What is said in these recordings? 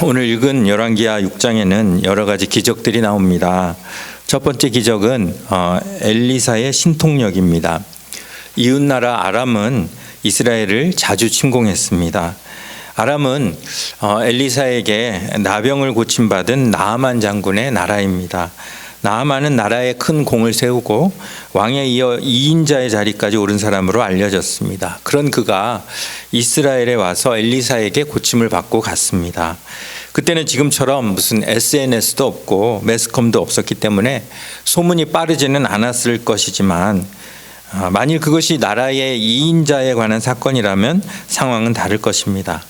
오늘 읽은 열왕기하 6장에는 여러 가지 기적들이 나옵니다. 첫 번째 기적은 엘리사의 신통력입니다. 이웃나라 아람은 이스라엘을 자주 침공했습니다. 아람은 엘리사에게 나병을 고침받은 나아만 장군의 나라입니다. 나아만은 나라에 큰 공을 세우고 왕에 이어 2인자의 자리까지 오른 사람으로 알려졌습니다. 그런 그가 이스라엘에 와서 엘리사에게 고침을 받고 갔습니다. 그때는 지금처럼 무슨 SNS도 없고 매스컴도 없었기 때문에 소문이 빠르지는 않았을 것이지만 만일 그것이 나라의 2인자에 관한 사건이라면 상황은 다를 것입니다.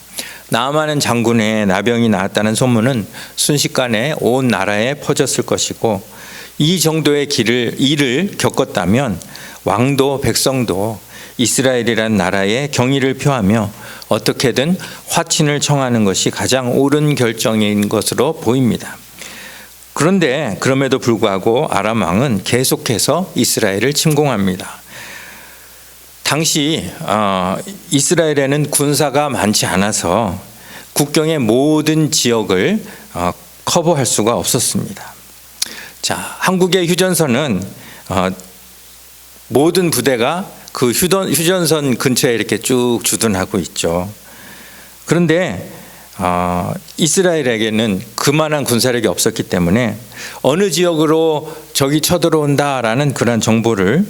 나아만 장군의 나병이 나았다는 소문은 순식간에 온 나라에 퍼졌을 것이고 이 정도의 일을 겪었다면 왕도 백성도 이스라엘이란 나라에 경의를 표하며 어떻게든 화친을 청하는 것이 가장 옳은 결정인 것으로 보입니다. 그런데 그럼에도 불구하고 아람 왕은 계속해서 이스라엘을 침공합니다. 당시 이스라엘에는 군사가 많지 않아서 국경의 모든 지역을 커버할 수가 없었습니다. 자, 한국의 휴전선은 모든 부대가 그 휴전선 근처에 이렇게 쭉 주둔하고 있죠. 그런데 이스라엘에게는 그만한 군사력이 없었기 때문에 어느 지역으로 적이 쳐들어온다라는 그런 정보를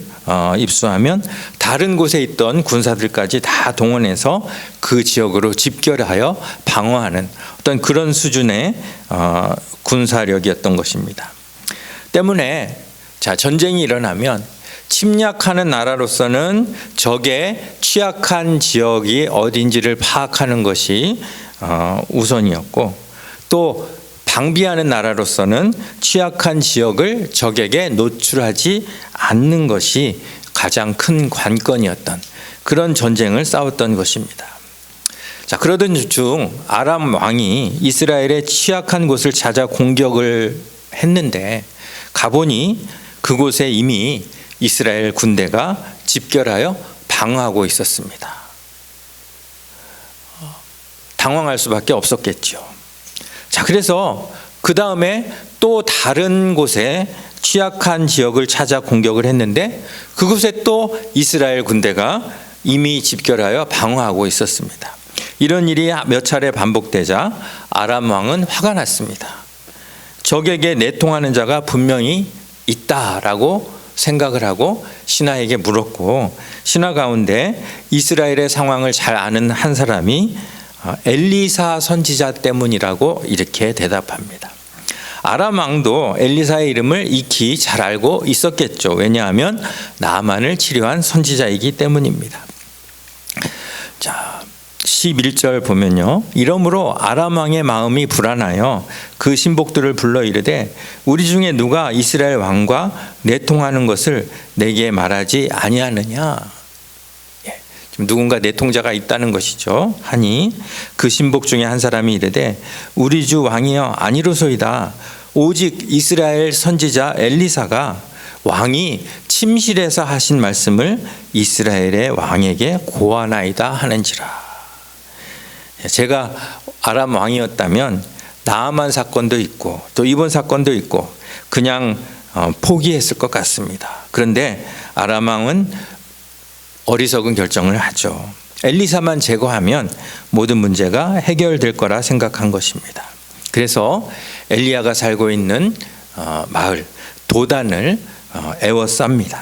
입수하면 다른 곳에 있던 군사들까지 다 동원해서 그 지역으로 집결하여 방어하는 어떤 그런 수준의 군사력이었던 것입니다. 때문에 전쟁이 일어나면 침략하는 나라로서는 적의 취약한 지역이 어딘지를 파악하는 것이 우선이었고, 또 방비하는 나라로서는 취약한 지역을 적에게 노출하지 않는 것이 가장 큰 관건이었던 그런 전쟁을 싸웠던 것입니다. 자, 그러던 중 아람 왕이 이스라엘의 취약한 곳을 찾아 공격을 했는데 가보니 그곳에 이미 이스라엘 군대가 집결하여 방어하고 있었습니다. 당황할 수밖에 없었겠죠. 자, 그래서 그 다음에 또 다른 곳에 취약한 지역을 찾아 공격을 했는데 그곳에 또 이스라엘 군대가 이미 집결하여 방어하고 있었습니다. 이런 일이 몇 차례 반복되자 아람 왕은 화가 났습니다. 적에게 내통하는 자가 분명히 있다라고 생각을 하고 신하에게 물었고, 신하 가운데 이스라엘의 상황을 잘 아는 한 사람이 엘리사 선지자 때문이라고 이렇게 대답합니다. 아람 왕도 엘리사의 이름을 익히 잘 알고 있었겠죠. 왜냐하면 나아만을 치료한 선지자이기 때문입니다. 자, 11절 보면요, 이러므로 아람 왕의 마음이 불안하여 그 신복들을 불러 이르되 우리 중에 누가 이스라엘 왕과 내통하는 것을 내게 말하지 아니하느냐. 지금 누군가 내통자가 있다는 것이죠. 하니 그 신복 중에 한 사람이 이르되 우리 주 왕이여 아니로소이다. 오직 이스라엘 선지자 엘리사가 왕이 침실에서 하신 말씀을 이스라엘의 왕에게 고하나이다 하는지라. 제가 아람 왕이었다면 나아만 사건도 있고 또 이번 사건도 있고 그냥 포기했을 것 같습니다. 그런데 아람 왕은 어리석은 결정을 하죠. 엘리사만 제거하면 모든 문제가 해결될 거라 생각한 것입니다. 그래서 엘리야가 살고 있는 마을 도단을 에워쌉니다.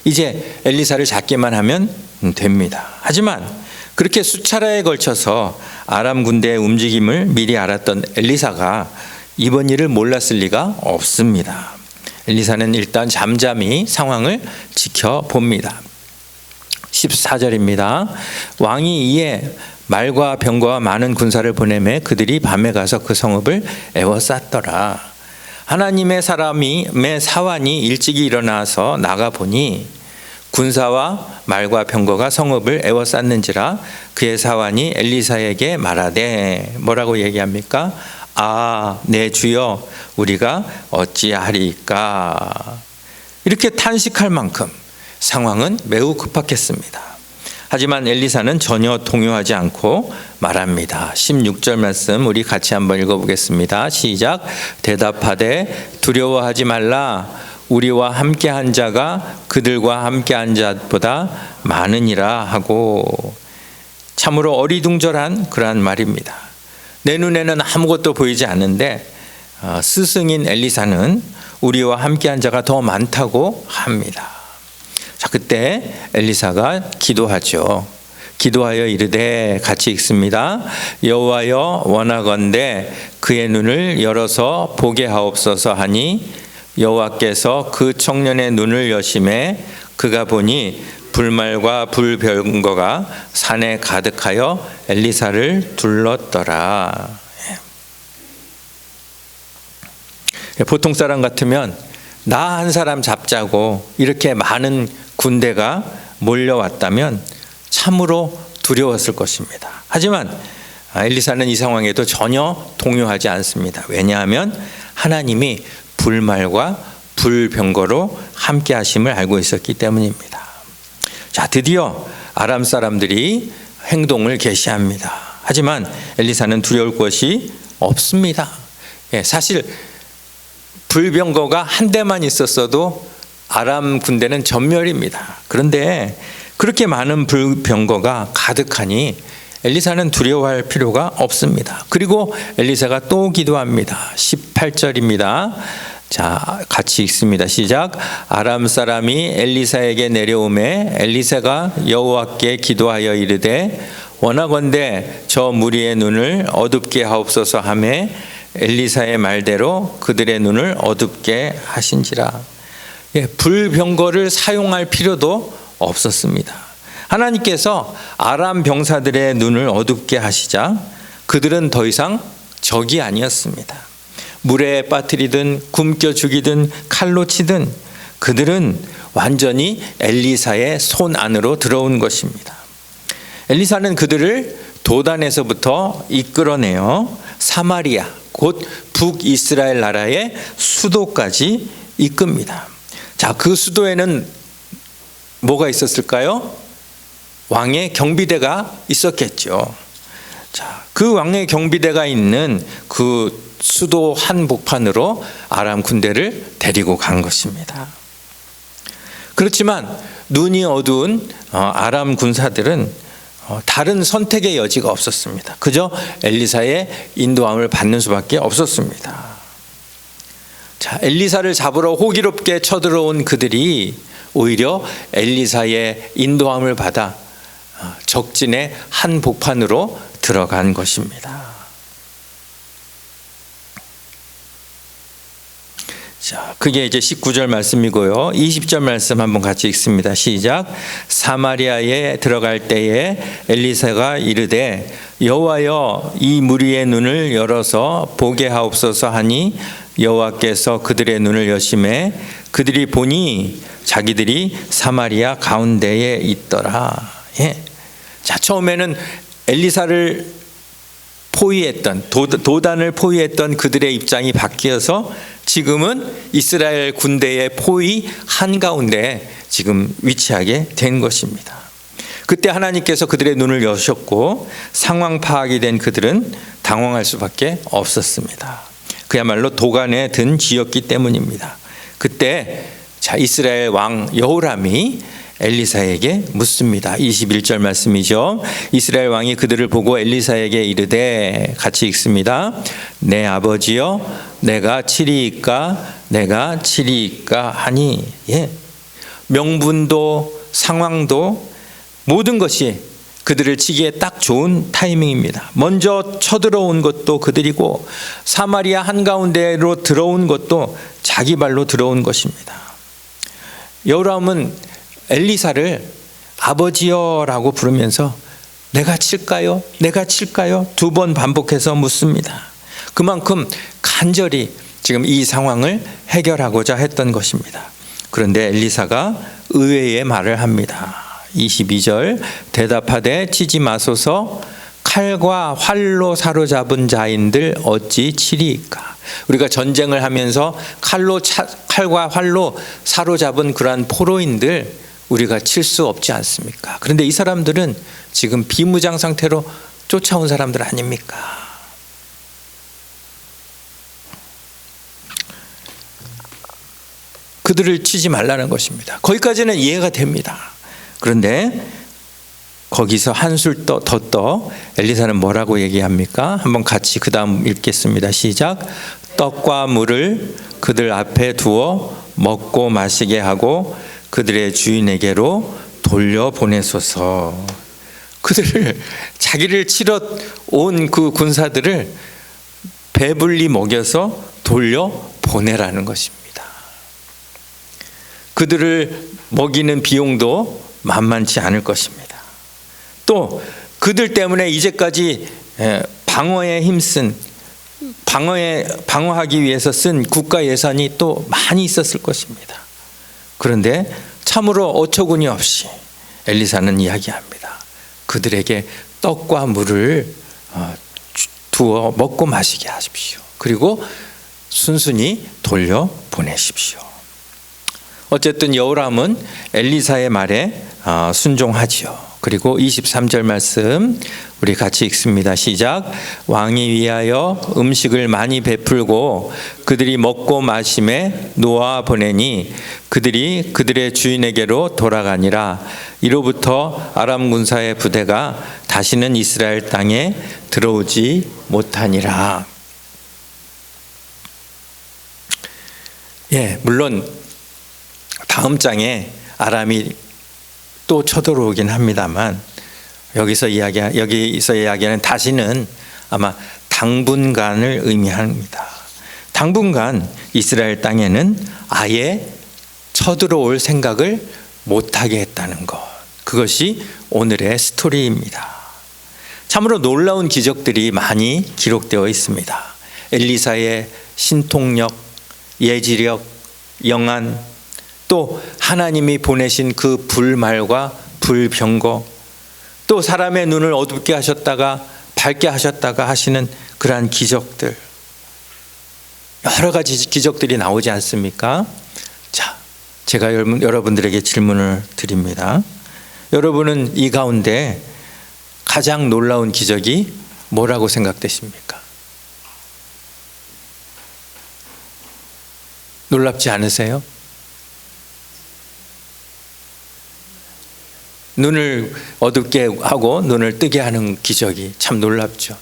이제 엘리사를 잡기만 하면 됩니다. 하지만 그렇게 수차례에 걸쳐서 아람 군대의 움직임을 미리 알았던 엘리사가 이번 일을 몰랐을 리가 없습니다. 엘리사는 일단 잠잠히 상황을 지켜봅니다. 14절입니다. 왕이 이에 말과 병거와 많은 군사를 보내매 그들이 밤에 가서 그 성읍을 에워쌌더라. 하나님의 사완이 일찍이 일어나서 나가보니 군사와 말과 병거가 성읍을 에워쌌는지라. 그의 사완이 엘리사에게 말하되 뭐라고 얘기합니까? 아, 내 주여, 우리가 어찌하리까. 이렇게 탄식할 만큼 상황은 매우 급박했습니다. 하지만 엘리사는 전혀 동요하지 않고 말합니다. 16절 말씀 우리 같이 한번 읽어보겠습니다. 시작. 대답하되 두려워하지 말라. 우리와 함께한 자가 그들과 함께한 자보다 많으니라 하고, 참으로 어리둥절한 그러한 말입니다. 내 눈에는 아무것도 보이지 않는데 스승인 엘리사는 우리와 함께한 자가 더 많다고 합니다. 자, 그때 엘리사가 기도하죠. 기도하여 이르되, 같이 읽습니다. 여호와여 원하건대 그의 눈을 열어서 보게 하옵소서 하니 여호와께서 그 청년의 눈을 여심해 그가 보니 불말과 불병거가 산에 가득하여 엘리사를 둘렀더라. 보통 사람 같으면 나 한 사람 잡자고 이렇게 많은 군대가 몰려왔다면 참으로 두려웠을 것입니다. 하지만 엘리사는 이 상황에도 전혀 동요하지 않습니다. 왜냐하면 하나님이 불말과 불병거로 함께 하심을 알고 있었기 때문입니다. 자, 드디어 아람 사람들이 행동을 개시합니다. 하지만 엘리사는 두려울 것이 없습니다. 사실 불병거가 한 대만 있었어도 아람 군대는 전멸입니다. 그런데 그렇게 많은 불병거가 가득하니 엘리사는 두려워할 필요가 없습니다. 그리고 엘리사가 또 기도합니다. 18절입니다. 자, 같이 읽습니다. 시작. 아람 사람이 엘리사에게 내려오매 엘리사가 여호와께 기도하여 이르되 원하건대 저 무리의 눈을 어둡게 하옵소서 하매 엘리사의 말대로 그들의 눈을 어둡게 하신지라. 불병거를 사용할 필요도 없었습니다. 하나님께서 아람 병사들의 눈을 어둡게 하시자 그들은 더 이상 적이 아니었습니다. 물에 빠뜨리든 굶겨 죽이든 칼로 치든 그들은 완전히 엘리사의 손 안으로 들어온 것입니다. 엘리사는 그들을 도단에서부터 이끌어내어 사마리아 곧 북이스라엘 나라의 수도까지 이끕니다. 자, 그 수도에는 뭐가 있었을까요? 왕의 경비대가 있었겠죠. 자, 그 왕의 경비대가 있는 그 수도 한복판으로 아람 군대를 데리고 간 것입니다. 그렇지만 눈이 어두운 아람 군사들은 다른 선택의 여지가 없었습니다. 그저 엘리사의 인도함을 받는 수밖에 없었습니다. 자, 엘리사를 잡으러 호기롭게 쳐들어온 그들이 오히려 엘리사의 인도함을 받아 적진의 한복판으로 들어간 것입니다. 자, 그게 이제 19절 말씀이고요. 20절 말씀 한번 같이 읽습니다. 시작. 사마리아에 들어갈 때에 엘리사가 이르되 여호와여 이 무리의 눈을 열어서 보게 하옵소서 하니 여호와께서 그들의 눈을 여심해 그들이 보니 자기들이 사마리아 가운데에 있더라. 자, 처음에는 엘리사를 포위했던 도단을 포위했던 그들의 입장이 바뀌어서 지금은 이스라엘 군대의 포위 한가운데 지금 위치하게 된 것입니다. 그때 하나님께서 그들의 눈을 여셨고 상황 파악이 된 그들은 당황할 수밖에 없었습니다. 그야말로 도간에 든 쥐였기 때문입니다. 그때 이스라엘 왕 여호람이 엘리사에게 묻습니다. 21절 말씀이죠. 이스라엘 왕이 그들을 보고 엘리사에게 이르되, 같이 읽습니다. 내 아버지여 내가 치리이까 내가 치리이까 하니. 명분도 상황도 모든 것이 그들을 치기에 딱 좋은 타이밍입니다. 먼저 쳐들어온 것도 그들이고 사마리아 한가운데로 들어온 것도 자기 발로 들어온 것입니다. 여호람은 엘리사를 아버지여라고 부르면서 내가 칠까요? 내가 칠까요? 2번 반복해서 묻습니다. 그만큼 간절히 지금 이 상황을 해결하고자 했던 것입니다. 그런데 엘리사가 의외의 말을 합니다. 22절 대답하되 치지 마소서 칼과 활로 사로잡은 자인들 어찌 치리이까. 우리가 전쟁을 하면서 칼과 활로 사로잡은 그러한 포로인들 우리가 칠 수 없지 않습니까? 그런데 이 사람들은 지금 비무장 상태로 쫓아온 사람들 아닙니까? 그들을 치지 말라는 것입니다. 거기까지는 이해가 됩니다. 그런데 거기서 한술 더 떠 엘리사는 뭐라고 얘기합니까? 한번 같이 그 다음 읽겠습니다. 시작. 떡과 물을 그들 앞에 두어 먹고 마시게 하고 그들의 주인에게로 돌려보내소서. 그들을 자기를 치러 온 그 군사들을 배불리 먹여서 돌려보내라는 것입니다. 그들을 먹이는 비용도 만만치 않을 것입니다. 또 그들 때문에 이제까지 방어에 힘쓴 방어하기 위해서 쓴 국가 예산이 또 많이 있었을 것입니다. 그런데 참으로 어처구니 없이 엘리사는 이야기합니다. 그들에게 떡과 물을 두어 먹고 마시게 하십시오. 그리고 순순히 돌려보내십시오. 어쨌든 여호람은 엘리사의 말에 순종하지요. 그리고 23절 말씀 우리 같이 읽습니다. 시작. 왕이 위하여 음식을 많이 베풀고 그들이 먹고 마심에 놓아 보내니 그들이 그들의 주인에게로 돌아가니라. 이로부터 아람 군사의 부대가 다시는 이스라엘 땅에 들어오지 못하니라. 물론 다음 장에 아람이 또 쳐들어오긴 합니다만 여기서 이야기하는 다시는 아마 당분간을 의미합니다. 당분간 이스라엘 땅에는 아예 쳐들어올 생각을 못하게 했다는 것. 그것이 오늘의 스토리입니다. 참으로 놀라운 기적들이 많이 기록되어 있습니다. 엘리사의 신통력, 예지력, 영안, 또 하나님이 보내신 그 불말과 불병거, 또 사람의 눈을 어둡게 하셨다가 밝게 하셨다가 하시는 그러한 기적들, 여러 가지 기적들이 나오지 않습니까? 자, 제가 여러분들에게 질문을 드립니다. 여러분은 이 가운데 가장 놀라운 기적이 뭐라고 생각되십니까? 놀랍지 않으세요? 눈을 어둡게 하고 눈을 뜨게 하는 기적이 참 놀랍죠.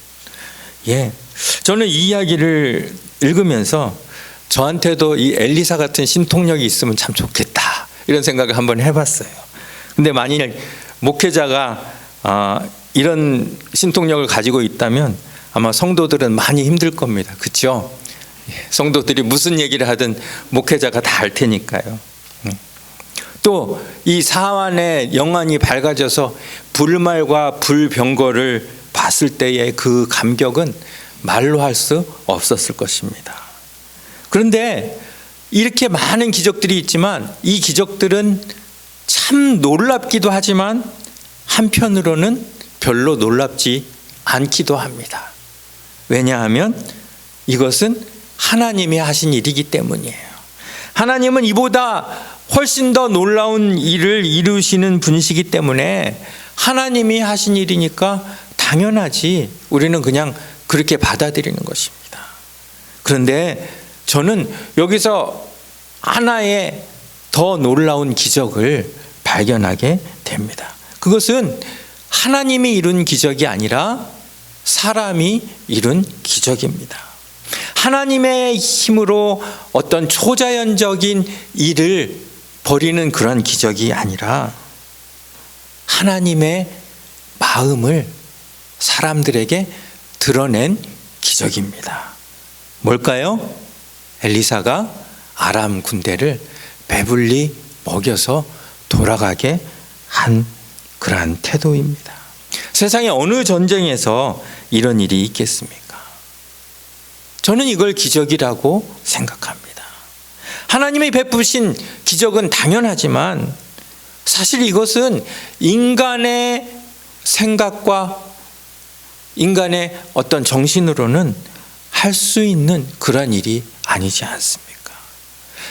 저는 이 이야기를 읽으면서 저한테도 이 엘리사 같은 신통력이 있으면 참 좋겠다 이런 생각을 한번 해봤어요. 근데 만일 목회자가 이런 신통력을 가지고 있다면 아마 성도들은 많이 힘들 겁니다. 그렇죠? 성도들이 무슨 얘기를 하든 목회자가 다 알 테니까요. 또 이 사환의 영안이 밝아져서 불말과 불병거를 봤을 때의 그 감격은 말로 할 수 없었을 것입니다. 그런데 이렇게 많은 기적들이 있지만 이 기적들은 참 놀랍기도 하지만 한편으로는 별로 놀랍지 않기도 합니다. 왜냐하면 이것은 하나님이 하신 일이기 때문이에요. 하나님은 이보다 훨씬 더 놀라운 일을 이루시는 분이시기 때문에 하나님이 하신 일이니까 당연하지 우리는 그냥 그렇게 받아들이는 것입니다. 그런데 저는 여기서 하나의 더 놀라운 기적을 발견하게 됩니다. 그것은 하나님이 이룬 기적이 아니라 사람이 이룬 기적입니다. 하나님의 힘으로 어떤 초자연적인 일을 벌이는 그런 기적이 아니라 하나님의 마음을 사람들에게 드러낸 기적입니다. 뭘까요? 엘리사가 아람 군대를 배불리 먹여서 돌아가게 한 그러한 태도입니다. 세상에 어느 전쟁에서 이런 일이 있겠습니까? 저는 이걸 기적이라고 생각합니다. 하나님이 베푸신 기적은 당연하지만 사실 이것은 인간의 생각과 인간의 어떤 정신으로는 할 수 있는 그런 일이 아니지 않습니까?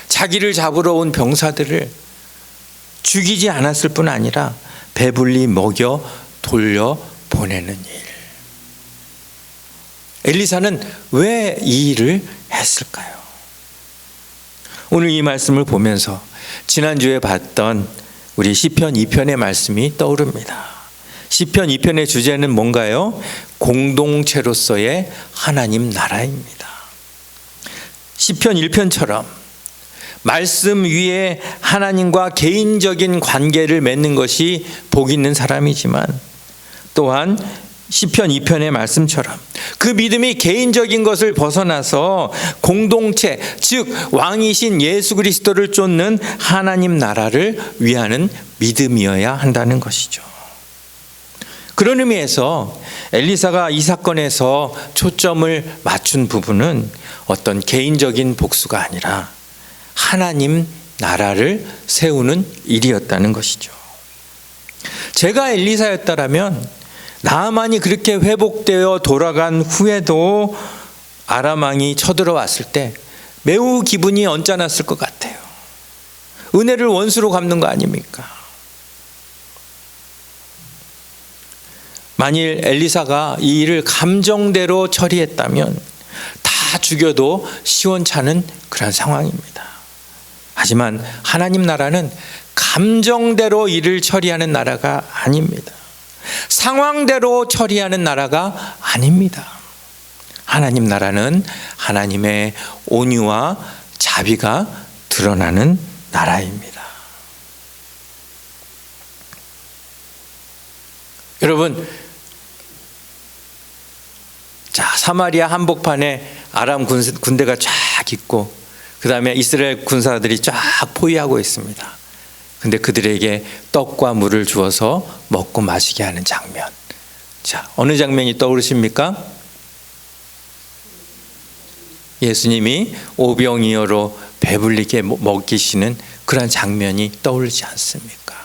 자기를 잡으러 온 병사들을 죽이지 않았을 뿐 아니라 배불리 먹여 돌려 보내는 일. 엘리사는 왜 이 일을 했을까요? 오늘 이 말씀을 보면서 지난주에 봤던 우리 시편 2편의 말씀이 떠오릅니다. 시편 2편의 주제는 뭔가요? 공동체로서의 하나님 나라입니다. 시편 1편처럼 말씀 위에 하나님과 개인적인 관계를 맺는 것이 복 있는 사람이지만, 또한 시편 2편의 말씀처럼 그 믿음이 개인적인 것을 벗어나서 공동체, 즉 왕이신 예수 그리스도를 쫓는 하나님 나라를 위하는 믿음이어야 한다는 것이죠. 그런 의미에서 엘리사가 이 사건에서 초점을 맞춘 부분은 어떤 개인적인 복수가 아니라 하나님 나라를 세우는 일이었다는 것이죠. 제가 엘리사였다라면 나아만이 그렇게 회복되어 돌아간 후에도 아람 왕이 쳐들어왔을 때 매우 기분이 언짢았을 것 같아요. 은혜를 원수로 갚는 거 아닙니까? 만일 엘리사가 이 일을 감정대로 처리했다면 다 죽여도 시원찮은 그런 상황입니다. 하지만 하나님 나라는 감정대로 일을 처리하는 나라가 아닙니다. 상황대로 처리하는 나라가 아닙니다. 하나님 나라는 하나님의 온유와 자비가 드러나는 나라입니다. 여러분, 자, 사마리아 한복판에 아람 군대가 쫙 있고 그 다음에 이스라엘 군사들이 쫙 포위하고 있습니다. 근데 그들에게 떡과 물을 주어서 먹고 마시게 하는 장면. 자, 어느 장면이 떠오르십니까? 예수님이 오병이어로 배불리게 먹이시는 그런 장면이 떠오르지 않습니까?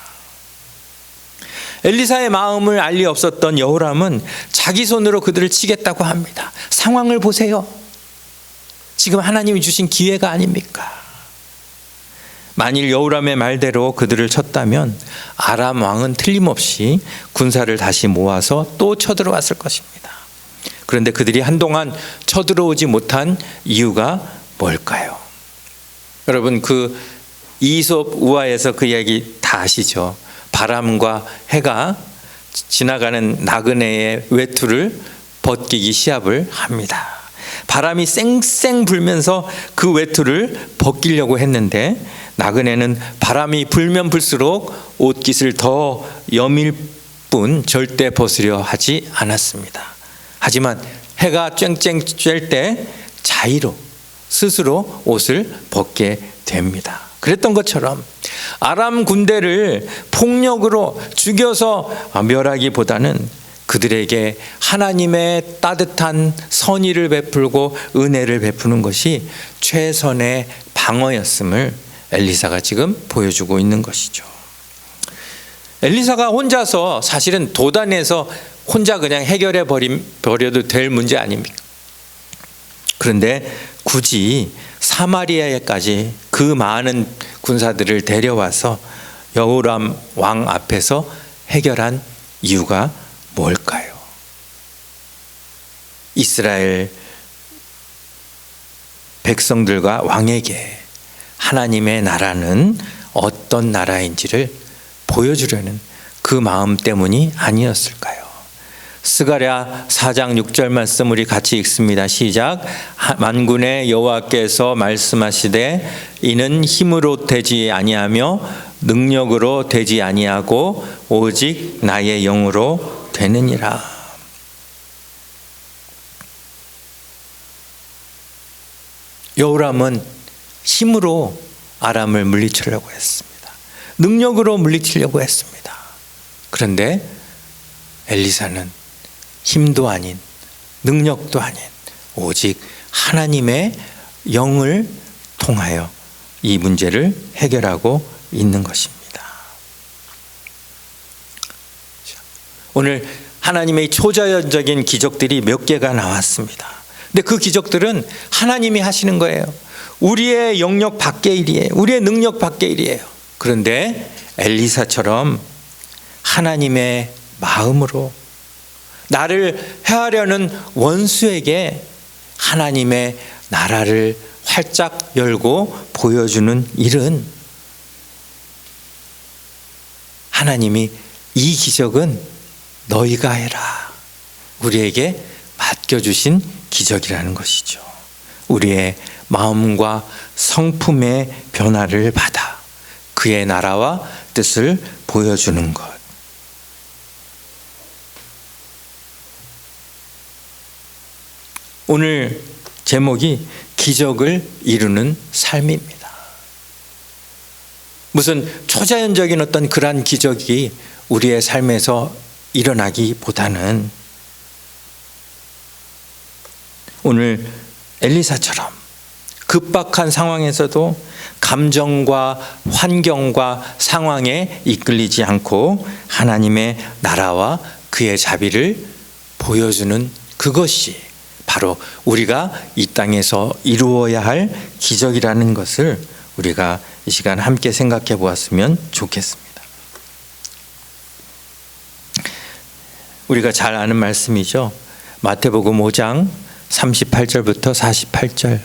엘리사의 마음을 알 리 없었던 여호람은 자기 손으로 그들을 치겠다고 합니다. 상황을 보세요. 지금 하나님이 주신 기회가 아닙니까? 만일 여호람의 말대로 그들을 쳤다면 아람 왕은 틀림없이 군사를 다시 모아서 또 쳐들어왔을 것입니다. 그런데 그들이 한동안 쳐들어오지 못한 이유가 뭘까요? 여러분, 그 이솝 우화에서 그 이야기 다 아시죠? 바람과 해가 지나가는 나그네의 외투를 벗기기 시합을 합니다. 바람이 쌩쌩 불면서 그 외투를 벗기려고 했는데 나그네는 바람이 불면 불수록 옷깃을 더 여밀 뿐 절대 벗으려 하지 않았습니다. 하지만 해가 쨍쨍 쬐 때 자의로 스스로 옷을 벗게 됩니다. 그랬던 것처럼 아람 군대를 폭력으로 죽여서 멸하기보다는 그들에게 하나님의 따뜻한 선의를 베풀고 은혜를 베푸는 것이 최선의 방어였음을 엘리사가 지금 보여주고 있는 것이죠. 엘리사가 혼자서 사실은 도단에서 혼자 그냥 해결해 버려도 될 문제 아닙니까? 그런데 굳이 사마리아에까지 그 많은 군사들을 데려와서 여호람 왕 앞에서 해결한 이유가 뭘까요? 이스라엘 백성들과 왕에게 하나님의 나라는 어떤 나라인지를 보여주려는 그 마음 때문이 아니었을까요? 스가랴 4장 6절 말씀 우리 같이 읽습니다. 시작. 만군의 여호와께서 말씀하시되 이는 힘으로 되지 아니하며 능력으로 되지 아니하고 오직 나의 영으로 되느니라. 여호람은 힘으로 아람을 물리치려고 했습니다. 능력으로 물리치려고 했습니다. 그런데 엘리사는 힘도 아닌 능력도 아닌 오직 하나님의 영을 통하여 이 문제를 해결하고 있는 것입니다. 오늘 하나님의 초자연적인 기적들이 몇 개가 나왔습니다. 근데 그 기적들은 하나님이 하시는 거예요. 우리의 영역 밖의 일이에요. 우리의 능력 밖의 일이에요. 그런데 엘리사처럼 하나님의 마음으로 나를 해하려는 원수에게 하나님의 나라를 활짝 열고 보여주는 일은 하나님이 이 기적은 너희가 해라, 우리에게 맡겨주신 기적이라는 것이죠. 우리의 마음과 성품의 변화를 받아 그의 나라와 뜻을 보여주는 것. 오늘 제목이 기적을 이루는 삶입니다. 무슨 초자연적인 어떤 그러한 기적이 우리의 삶에서 일어나기보다는 오늘 엘리사처럼 급박한 상황에서도 감정과 환경과 상황에 이끌리지 않고 하나님의 나라와 그의 자비를 보여주는 그것이 바로 우리가 이 땅에서 이루어야 할 기적이라는 것을 우리가 이 시간 함께 생각해 보았으면 좋겠습니다. 우리가 잘 아는 말씀이죠. 마태복음 5장 38절부터 48절.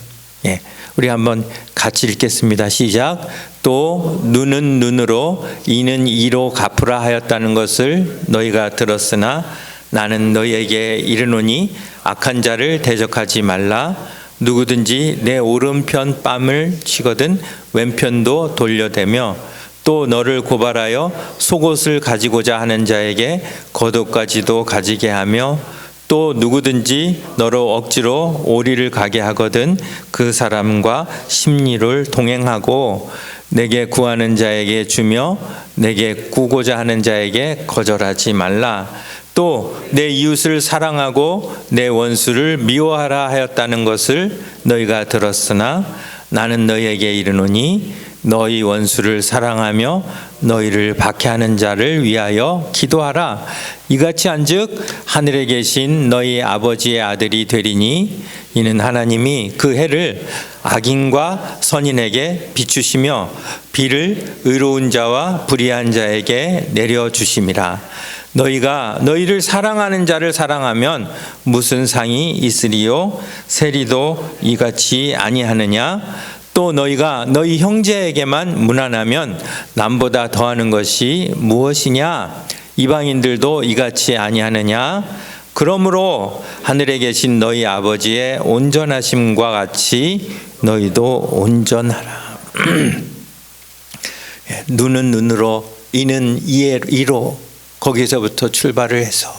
우리 한번 같이 읽겠습니다. 시작. 또 눈은 눈으로 이는 이로 갚으라 하였다는 것을 너희가 들었으나 나는 너희에게 이르노니 악한 자를 대적하지 말라. 누구든지 내 오른편 뺨을 치거든 왼편도 돌려대며 또 너를 고발하여 속옷을 가지고자 하는 자에게 겉옷까지도 가지게 하며 또 누구든지 너로 억지로 오리를 가게 하거든 그 사람과 심리를 동행하고 내게 구하는 자에게 주며 내게 구고자 하는 자에게 거절하지 말라. 또 내 이웃을 사랑하고 내 원수를 미워하라 하였다는 것을 너희가 들었으나 나는 너희에게 이르노니 너희 원수를 사랑하며 너희를 박해하는 자를 위하여 기도하라. 이같이 한즉 하늘에 계신 너희 아버지의 아들이 되리니 이는 하나님이 그 해를 악인과 선인에게 비추시며 비를 의로운 자와 불의한 자에게 내려주심이라. 너희가 너희를 사랑하는 자를 사랑하면 무슨 상이 있으리요? 세리도 이같이 아니하느냐? 또 너희가 너희 형제에게만 무난하면 남보다 더하는 것이 무엇이냐? 이방인들도 이같이 아니하느냐? 그러므로 하늘에 계신 너희 아버지의 온전하심과 같이 너희도 온전하라. 눈은 눈으로 이는 이로 거기서부터 출발을 해서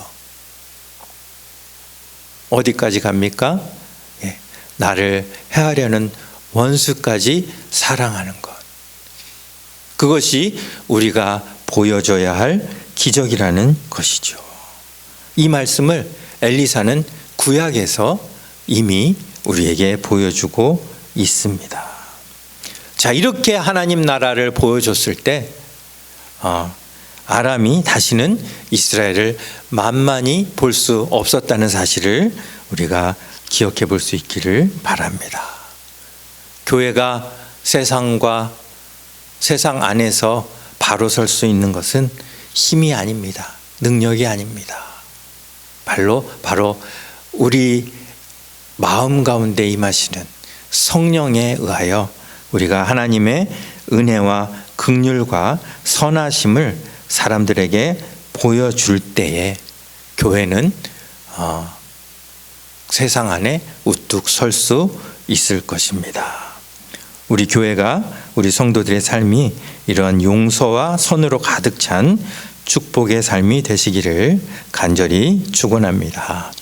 어디까지 갑니까? 나를 해하려는 원수까지 사랑하는 것. 그것이 우리가 보여줘야 할 기적이라는 것이죠. 이 말씀을 엘리사는 구약에서 이미 우리에게 보여주고 있습니다. 자, 이렇게 하나님 나라를 보여줬을 때 아람이 다시는 이스라엘을 만만히 볼 수 없었다는 사실을 우리가 기억해 볼 수 있기를 바랍니다. 교회가 세상 안에서 바로 설 수 있는 것은 힘이 아닙니다. 능력이 아닙니다. 바로 우리 마음 가운데 임하시는 성령에 의하여 우리가 하나님의 은혜와 긍휼과 선하심을 사람들에게 보여줄 때에 교회는 세상 안에 우뚝 설 수 있을 것입니다. 우리 교회가 우리 성도들의 삶이 이러한 용서와 선으로 가득 찬 축복의 삶이 되시기를 간절히 축원합니다.